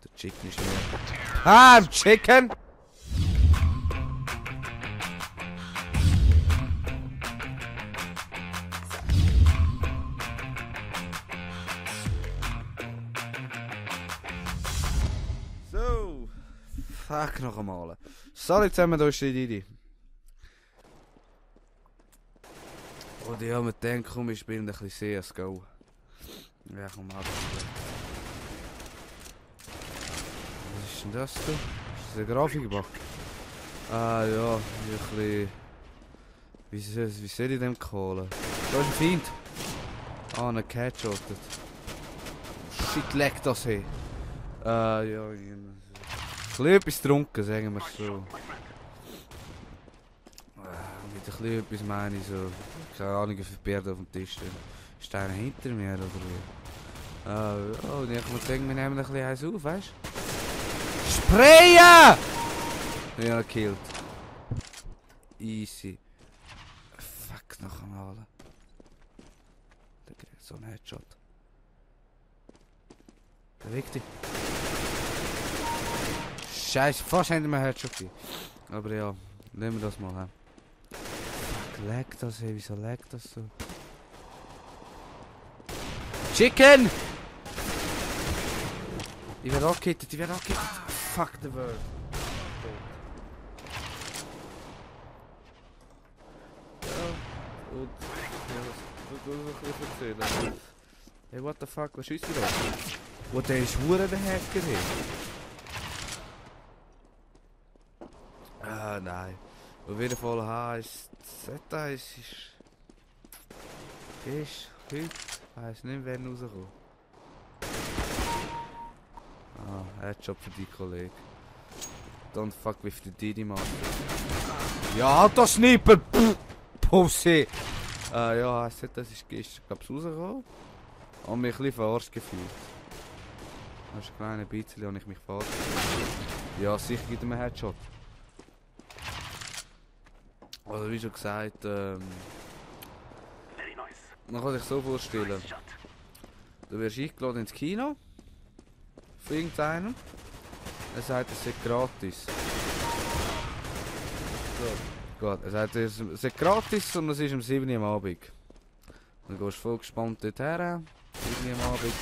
Der Chicken ist mehr. Ah, im Chicken! So. Fuck noch einmal. Sorry zusammen, da ist die Didi. Und ich habe mir gedacht, komm, ich spiele ein bisschen CSGO. Ja, komm mal. Was ist denn das da? Ist das ein Grafikbug? Ah ja, ein bisschen... Wie soll ich dem callen? Da ist ein Feind! Ah, ein Catshottet. Shit, leck das hin! Ja, ein bisschen etwas getrunken, sagen wir es so. Mit ein bisschen etwas meine ich so... Keine Ahnung, wie viele Bärde auf dem Tisch stehen. Ist einer hinter mir oder wie? Und ich muss sagen, wir nehmen ein bisschen eins auf, weißt du? Sprayen! Ja, gekillt. Easy. Fuck, noch einmal. Der kriegt so einen Headshot. Beweg dich. Scheiße, fast haben wir einen Headshot gegeben. Aber ja, nehmen wir das mal her. Fuck, lag das, hey, wieso lag das so? Chicken! Ich werde angehittet, Fuck the world. Ja, und... Ja, was soll ich erzählen? Hey, what the fuck, was schießt du da? Wo der ist hure der Hacker hier? Ah, nein. Auf jeden Fall heisst... Das ist... Heute... Weiss nicht, wer rauskommt. Ah, Headshot für die Kollegen. Don't fuck with the Didi Master. Ja, halt das Sniper! Pussy! Ja, heisst das ist gestern, glaub's, rausgekommen. Und mich ein bisschen verarscht gefühlt. Das ist ein kleines bisschen, und ich mich verarscht gefühlt. Ja, sicher gibt er mir einen Headshot. Also wie schon gesagt, man kann sich so vorstellen. Du wirst eingeladen ins Kino. Für irgendeinen. Er sagt, es sei gratis. So, gut. Er sagt, es sei gratis und es ist um 7 Uhr am Abend. Dann gehst du voll gespannt dort her. 7 Uhr am Abend.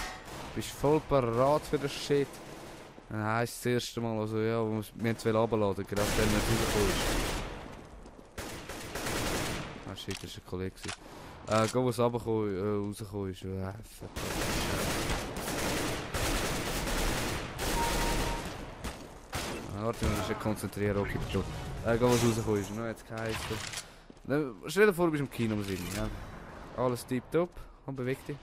Bist voll parat für das Shit. Dann heisst es das erste Mal, also ja, wir müssen es runterladen, gerade wenn er rausgekommen ist. Ah shit, das war ein Kollege. Geh, was rausgekommen ist. Warte, wir müssen konzentrieren, okay, bitte. Geh, was rausgekommen ist. No, jetzt geheißen. Stell dir vor, du bist im Kino am Singen, ja. Alles tipptopp. Komm, beweg dich.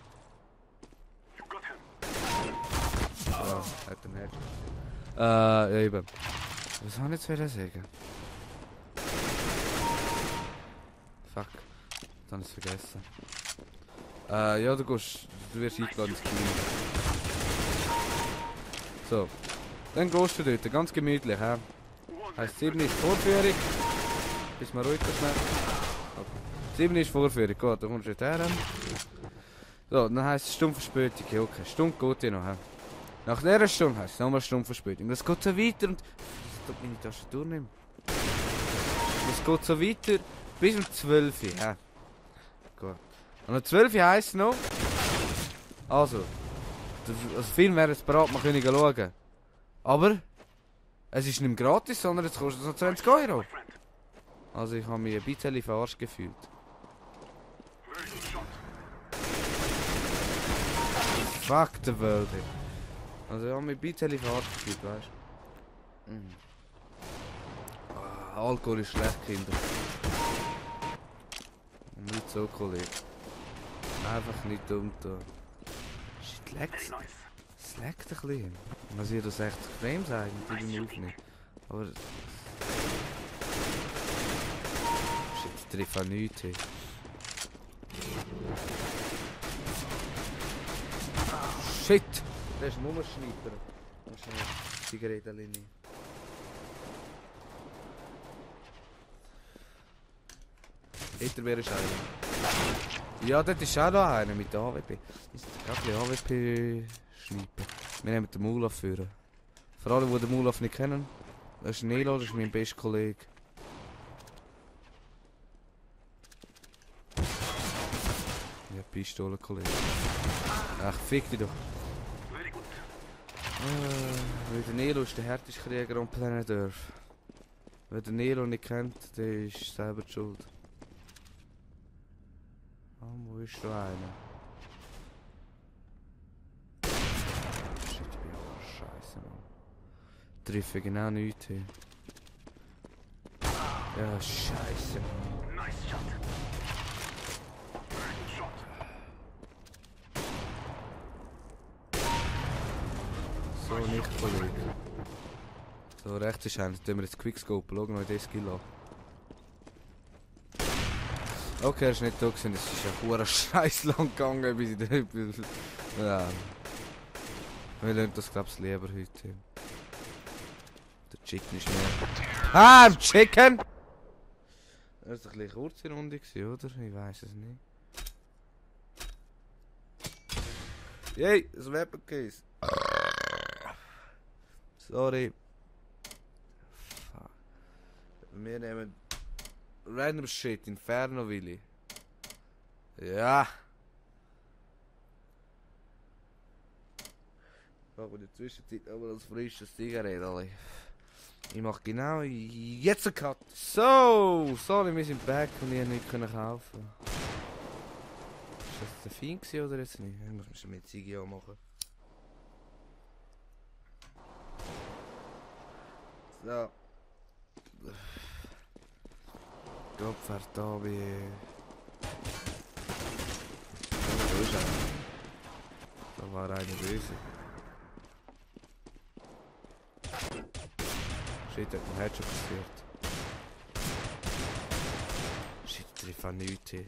Ja, hat den Headshot. Ja, eben. Was soll ich jetzt sagen? Fuck. Dann habe ich es vergessen. Ja, du wirst eingeladen ins Kino. So. Dann gehst du dort, ganz gemütlich, hä? Heisst 7 ist Vorführung. Bis mal ruhig schnell. Okay. 7 ist Vorführung, gut, dann kommst du dort her. So, dann heisst es Stunde Verspätung. Ja, okay, Stunde geht ja noch, hä? Nach dieser Stunde heisst es nochmal Stunde Verspätung. Das geht so weiter und... Ich glaube, meine Tastatur nicht mehr. Das geht so weiter bis um 12 Uhr, hä? Gut. Und um 12 Uhr heisst es noch... Also... Der Film wäre jetzt bereit, man könnte schauen. Aber... Es ist nicht mehr gratis, sondern es kostet noch 20 Euro. Also ich habe mich ein bisschen verarscht gefühlt. Fuck the world. Also ich habe mich ein bisschen verarscht gefühlt, weißt du? Alkohol ist schlecht, Kinder. Und nicht so, Kollege. Einfach nicht dumm da. Shit, leckt's. Es leckt ein bisschen. Man sieht das echt extrem sein, mit dem Aufnehmen. Aber... Shit, ich treffe auch nichts hier. Shit! Das ist ein Nummerschneider. Das ist eine Zigarettenlinie. Hinter mir ist einer. Ja, dort ist auch noch einer mit der AWP. Ist gerade ein AWP schnippen. Wir nehmen den Maul führen. Für alle, die den Mulaf nicht kennen. Das ist Nelo, das ist mein bester Kollege. Ja, Pistolenkollege. Ach, fick dich doch. Weil der Nelo ist der härteste Krieger am Planet Earth. Wer den Nelo nicht kennt, der ist selber die schuld. Wo ist da einer? Shit, ich bin auch scheiße, Mann. Treffe genau nichts hier. Ja, scheiße, Mann. Nice shot. So nicht, Kollege. So, rechts ist einer. Tun wir jetzt Quickscope. Schau noch in den Skill an. Okay, er ist nicht da gewesen. Es ist ja pure Scheiß lang gegangen, bis ich da... Ja. Wir lassen das, glaube ich, lieber heute. Der Chicken ist mehr... Ah, Chicken! Das war ein bisschen kurze Runde, oder? Ich weiß es nicht. Yay, das Weapon Case. Sorry. Fuck. Wir nehmen random shit, Inferno Willi. Ja. Aber in der Zwischenzeit aber als frisches Zigarette, alle. Ich mach genau jetzt einen Cut. So, sorry, wir sind back und ich nicht können kaufen. Ist das der Fein gewesen oder jetzt nicht? Ich muss mit Ziggy auch machen. So. Gott verdammt. Wo ist er? Da war einer böse. Shit, hat ein Headshot passiert. Shit, ich treffe nichts hier.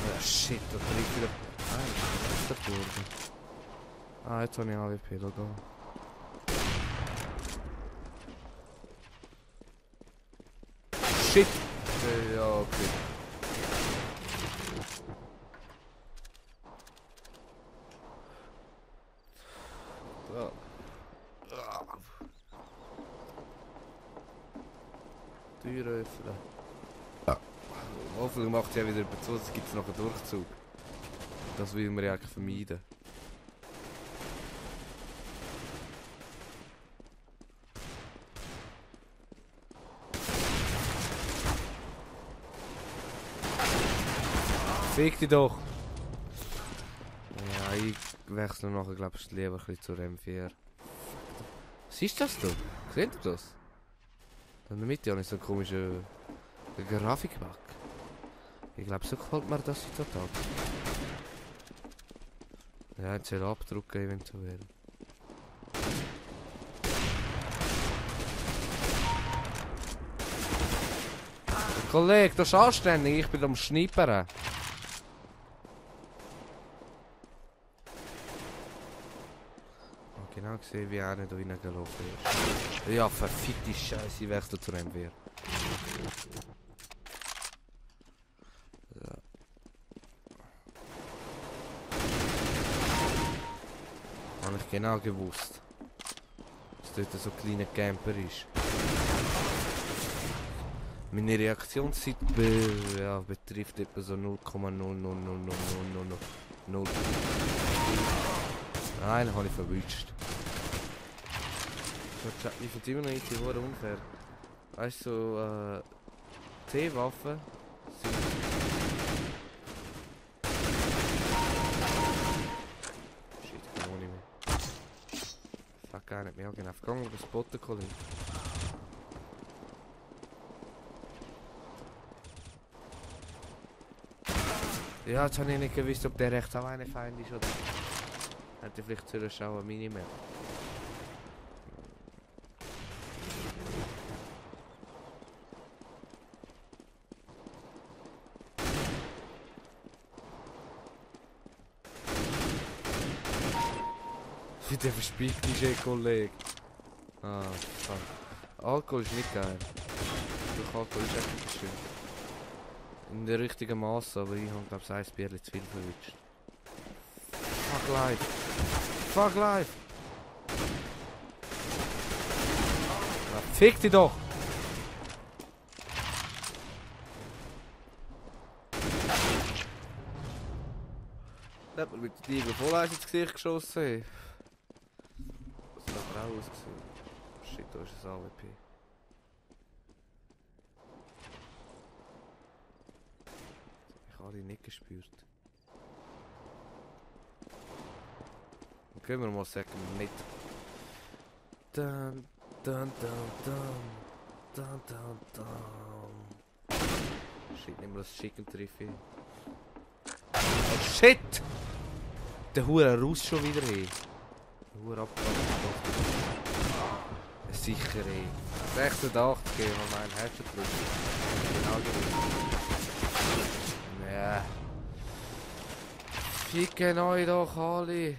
Ah, shit, da trifft wieder... Ah, das ist der Burger. Ah, jetzt habe ich AWP, da gehen. Shit! Ja, okay. So. Tür öffnen. Ja. Hoffentlich macht sie ja wieder zu, es gibt noch einen Durchzug. Das will man ja eigentlich vermeiden. Fick dich doch! Ja, ich wechsle nachher, glaube ich, lieber ein bisschen zur M4. Was ist das da? Seht ihr das? Da in der Mitte habe ich so einen komischen Grafikbug. Ich glaube, so gefällt mir das total. Ja, jetzt soll abdrucken eventuell. Kollege, das ist anständig, ich bin am Schnippern. Genau gesehen, wie einer da reingelaufen ist. Ja, verfickte Scheiße, ich wechsle zu M4. So. Habe ich genau gewusst, dass dort so ein kleiner Camper ist. Meine Reaktionszeit betrifft etwa so 0,0000000. Nein, den habe ich verwünscht. Ich finde es immer noch irgendwie unfair. Weißt du, so, T-Waffen sind... Shit, ich kann auch nicht mehr. Fuck, gar nicht mehr. Genau, gegangen über das Botten, Kollege. Ja, jetzt habe ich nicht gewusst, ob der rechts auch eine Feind ist oder... Hätte vielleicht sollen schauen, Minimap. Wie der verspielt ist, Kollege. Ah, fuck. Alkohol ist nicht geil. Durch Alkohol ist echt nicht schön. in der richtigen Maße, aber ich habe glaube ich ein Bierchen zu viel verwünscht. Fuck life! Fuck life! Na, fick dich doch! Da hat man mit der Diebe voll ins Gesicht geschossen. Das hat aber auch ausgesehen. Shit, da ist ein AWP. Ich habe die nicht gespürt. Dann können wir mal sagen mit. Dun, dun, dun, dun. Dun, dun, dun. Shit, nehmen wir das Chicken Triffi. Oh shit! Der Hure raus schon wieder hin. Der Hure abgebracht. Sicher ey. 86 gehen wir mein Herz gedrückt. Genau gewusst. Ja. Ficken euch doch alle.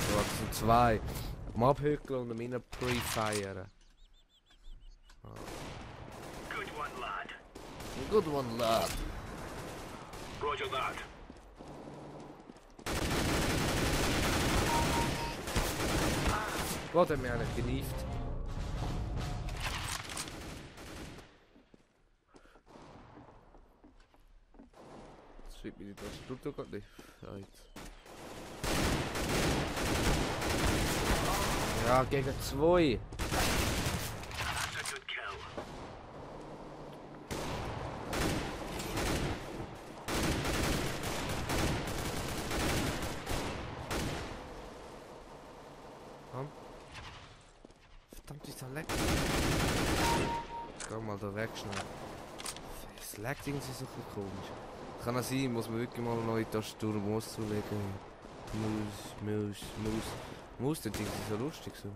So, das sind zwei. Am Abhökeln und am Innen pre-firen. Good one, lad. Roger that. Wat hat mich eigentlich genieft? Das schreibt mir das Studio gerade nicht. Ja, jetzt. Ja, gegen zwei. Verdammt, ist da leck. Geh mal da weg schnell. Es leckt irgendwie so ein bisschen komisch. Kann auch sein, muss man wirklich mal eine neue Tastatur und Maus zulegen. Maus, das ist so lustig so.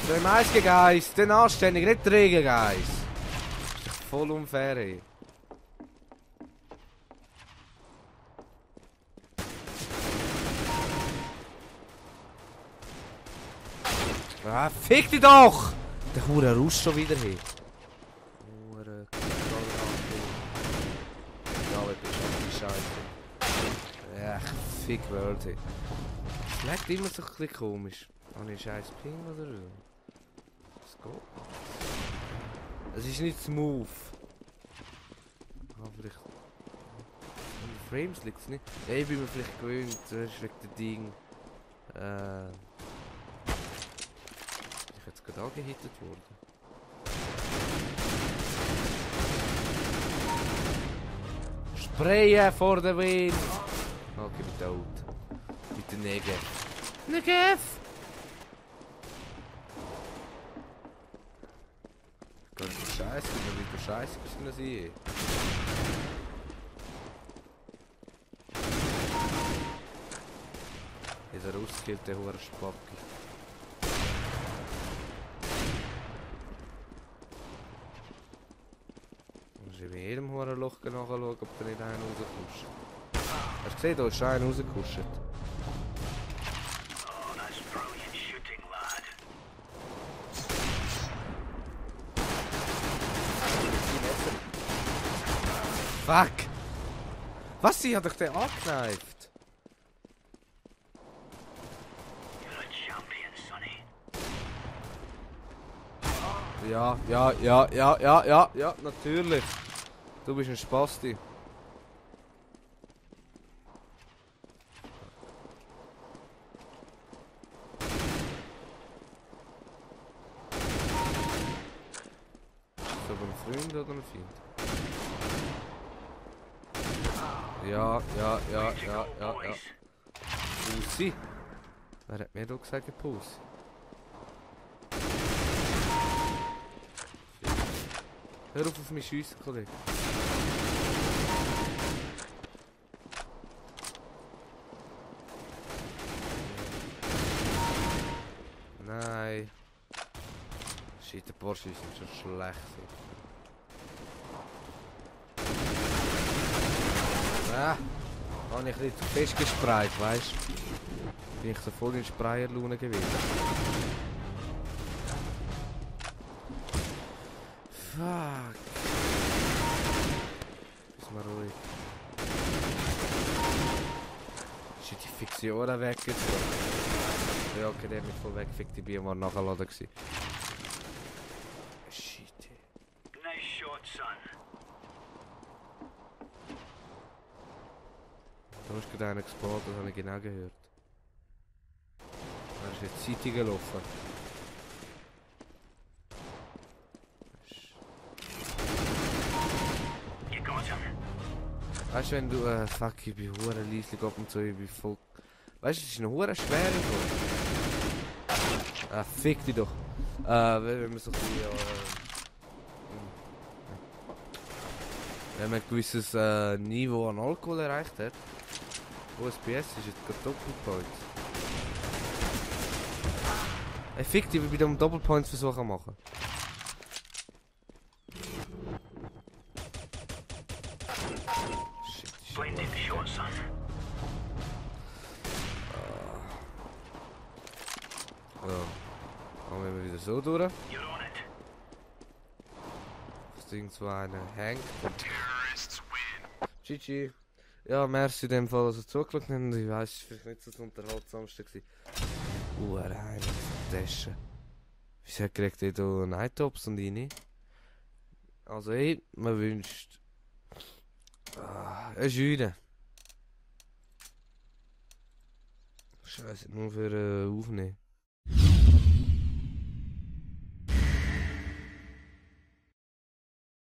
Der Meistergeist, den anständig, nicht Trägergeist. Das ist doch voll unfair, ey. Ah, fick dich doch! Der Hure raus schon wieder hin. Hure ja, das ist auch die Scheiße. Ja, fick Wörter. Es leckt immer so ein bisschen komisch. Habe ich scheiß Ping oder so? Das geht. Es ist nicht smooth. Aber vielleicht. An den Frames liegt es nicht. Ja, ich bin mir vielleicht gewöhnt, das ist wegen dem Ding. Jetzt gerade angehittet worden. Sprayen vor der Wind! Okay, mit der Out. Mit der Negev. Negev! Ganz scheiße, wenn wieder scheiße müssen sein. Dieser rausgekillt, der hohe Spacki. Ich muss in jedem Hurenloch nachschauen, ob da nicht einer rauskuscht. Hast du gesehen, da ist einer rausgekuscht. Fuck! Was? Sie hat doch den angekneift? Ja, natürlich. Du bist ein Spasti. So ein Freund oder ein Feind? Ja. Pussy. Wer hat mir da gesagt, Pussy? Hör auf mich schiessen, Kollege. Nein. Shit, der Porsche ist schon schlecht. Ah, habe ich nicht zu fest gespreit, weißt du? Bin ich so voll in Sprayer-Laune gewesen. Fuck. Ist mal ruhig. Shit, die fixe Ohren weg jetzt. Ja, okay, der hat mich voll weggefickt. Ich bin mal nachgeladen gewesen. Shit. Nice shot, son. Da ist gerade einer gespawnt, das habe ich genau gehört. Er ist jetzt Seite gelaufen. You got him. Weißt du, wenn du, fuck, ich bin hure leislich ab und zu, ich bin voll... Weißt du, es ist eine hure schwere Folge. Fick dich doch. Wenn man so ein bisschen, wenn man ein gewisses Niveau an Alkohol erreicht hat, OSPS ist jetzt gerade Doppelpoint. Ey, fick dich, wir bei dem Doppelpoints versuchen machen. Blinding shot, son. So. Machen wir wieder so durch. You're on it. Das Ding so einer hängt. GG. Ja, merci in dem Fall, dass ihr zugeschaut habt. Ich weiss, es war vielleicht nicht so das Unterhaltsamste. Eine Tasche. Wieso kriegt ihr da Nightops und ich nicht? Also, ey, man wünscht. Eine Schüne. Scheiße, nur für Aufnehmen.